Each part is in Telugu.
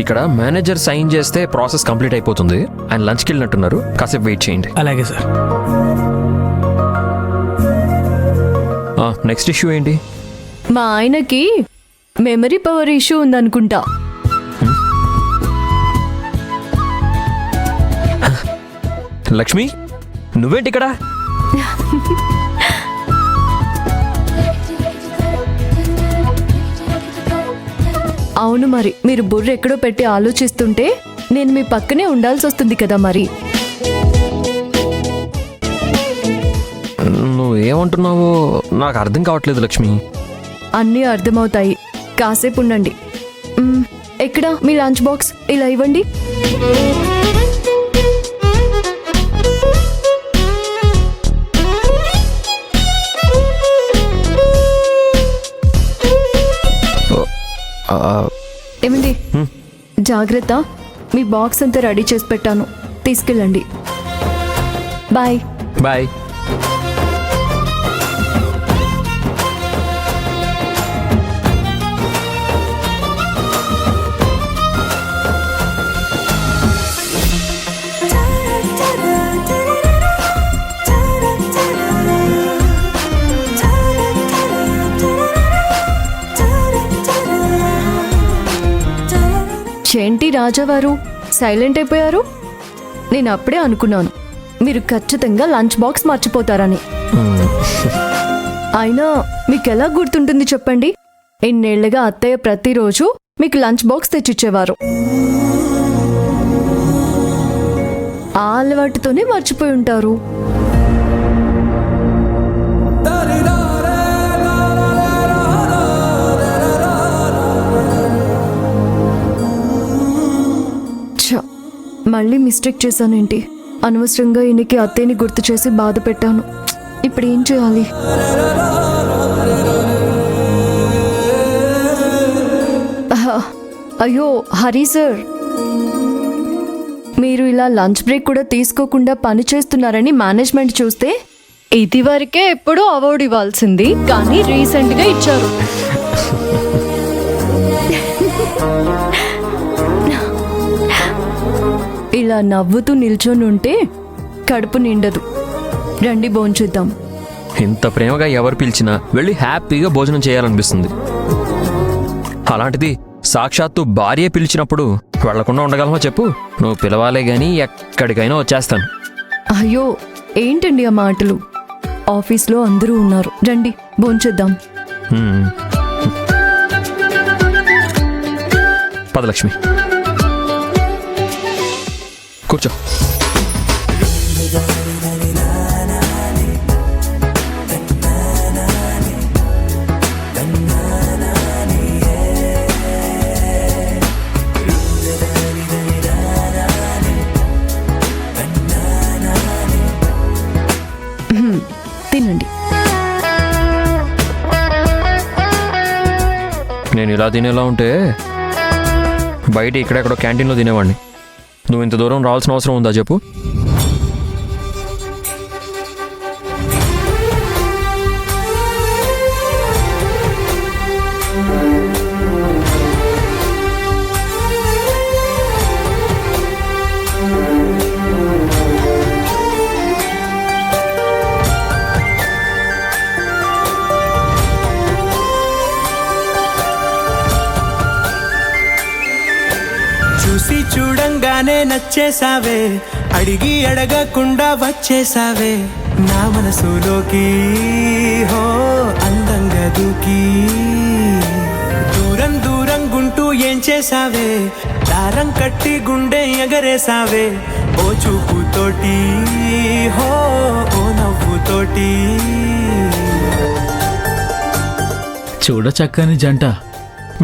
ఇక్కడ మేనేజర్ సైన్ చేస్తే ప్రాసెస్ కంప్లీట్ అయిపోతుంది. ఆయన లంచ్కి వెళ్ళినట్టున్నారు, కాసేపు వెయిట్ చేయండి. అలాగే సార్. నెక్స్ట్ ఇష్యూ ఏంటి? మా ఆయనకి మెమరీ పవర్ ఇష్యూ ఉందనుకుంటా. లక్ష్మి, నువ్వేంటి ఇక్కడ? అవును, మరి మీరు బుర్ర ఎక్కడో పెట్టి ఆలోచిస్తుంటే నేను మీ పక్కనే ఉండాల్సి వస్తుంది కదా. మరి నువ్వు ఏమంటున్నావో నాకు అర్థం కావట్లేదు లక్ష్మి. అన్నీ అర్థమవుతాయి, కాసేపు ఉండండి. ఎక్కడ మీ లంచ్ బాక్స్? ఇలా ఇవ్వండి. ఏమండి, జాగ్రత్త, మీ బాక్స్ అంతా రెడీ చేసి పెట్టాను, తీసుకెళ్ళండి. Bye bye. ఏంటి రాజావారు సైలెంట్ అయిపోయారు? నేను అప్పుడే అనుకున్నాను మీరు ఖచ్చితంగా లంచ్ బాక్స్ మర్చిపోతారని. అయినా మీకెలా గుర్తుంటుంది చెప్పండి? ఎన్నేళ్లుగా అత్తయ్య ప్రతిరోజు మీకు లంచ్ బాక్స్ తెచ్చిచ్చేవారు. ఆ అలవాటుతోనే మర్చిపోయి ఉంటారు. మళ్ళీ మిస్టేక్ చేశానేంటి? అనవసరంగా ఈయనకి అత్తయ్యని గుర్తు చేసి బాధ పెట్టాను. ఇప్పుడు ఏం చేయాలి? అయ్యో హరి సార్, మీరు ఇలా లంచ్ బ్రేక్ కూడా తీసుకోకుండా పని చేస్తున్నారని మేనేజ్మెంట్ చూస్తే ఇది వరకే ఎప్పుడూ అవార్డు ఇవ్వాల్సింది, కానీ రీసెంట్గా ఇచ్చారు. ఇలా నవ్వుతూ నిల్చొని ఉంటే కడుపు నిండదు. రండి భోంచేద్దాం. ఇంత ప్రేమగా ఎవరు పిలిచినా వెళ్ళి హ్యాపీగా భోజనం చేయాలనిపిస్తుంది. అలాంటిది సాక్షాత్తు భార్య పిలిచినప్పుడు వెళ్లకుండా ఉండగలమా చెప్పు? నువ్వు పిలవాలే గాని ఎక్కడికైనా వచ్చేస్తాను. అయ్యో ఏంటండి ఆ మాటలు? ఆఫీస్లో అందరూ ఉన్నారు, రండి భోంచేద్దాం. పద లక్ష్మి, కూర్చో. తినండి. నేను ఇలా తినేలా ఉంటే బయట ఇక్కడెక్కడో క్యాంటీన్లో తినేవాడిని. నువ్వు ఇంత దూరం రావాల్సిన అవసరం ఉందా చెప్పు? చూసి చూడంగానే నచ్చేసావే, అడిగి అడగకుండా వచ్చేసావే నా మనసులోకి. హో అందంగా దూకి దూరం దూరం గుంటూ ఏం చేసావే, దారం కట్టి గుండె ఎగరేసావే ఓ చూపుతోటి, హో ఓ నవ్వుతోటి. చూడ చక్కని జంట,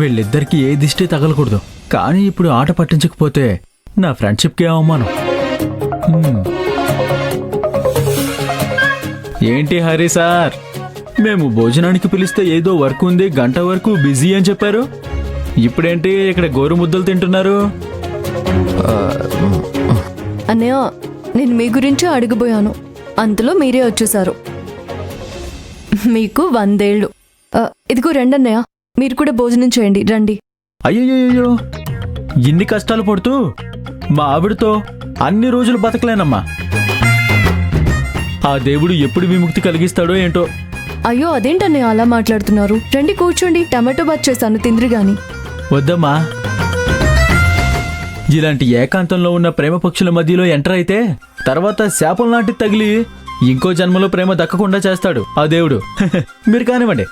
వీళ్ళిద్దరికి ఏ దిష్టి తగలకూడదు. కానీ ఇప్పుడు ఆట పట్టించకపోతే నా ఫ్రెండ్షిప్కి అవమానం. ఏంటి హరి సార్, మేము భోజనానికి పిలిస్తే ఏదో వర్క్ ఉంది, గంట వరకు బిజీ అని చెప్పారు. ఇప్పుడేంటి ఇక్కడ గోరు ముద్దలు తింటున్నారు? అన్నయ్య, నేను మీ గురించి అడగబోయాను, అంతలో మీరే వచ్చేశారు. మీకు 100 ఏళ్ళు. ఇదిగో రండి అన్నయ్య, మీరు కూడా భోజనం చేయండి, రండి. అయ్యయ్యో, ఇన్ని కష్టాలు పడుతూ మా ఆవిడతో అన్ని రోజులు బతకలేనమ్మా. ఆ దేవుడు ఎప్పుడు విముక్తి కలిగిస్తాడో ఏంటో. అయ్యో అదేంటన్నయ్య అలా మాట్లాడుతున్నారు? రండి కూర్చోండి, టమాటో బాత్ చేశాను తింద్రి గాని. వద్దమ్మా, ఇలాంటి ఏకాంతంలో ఉన్న ప్రేమ పక్షుల మధ్యలో ఎంటర్ అయితే తర్వాత శాపం లాంటిది తగిలి ఇంకో జన్మలో ప్రేమ దక్కకుండా చేస్తాడు ఆ దేవుడు. మీరు కానివ్వండి.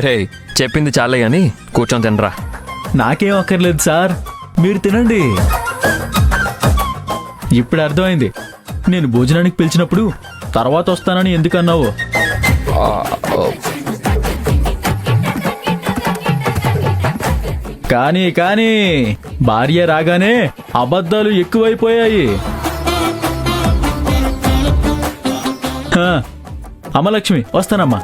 రే చెప్పింది చాలే గాని కూర్చొని తినరా. నాకేం అక్కర్లేదు సార్, మీరు తినండి. ఇప్పుడు అర్థమైంది నేను భోజనానికి పిలిచినప్పుడు తర్వాత వస్తానని ఎందుకన్నావు. కానీ కానీ భార్య రాగానే అబద్ధాలు ఎక్కువైపోయాయి. అమ్మలక్ష్మి వస్తానమ్మా.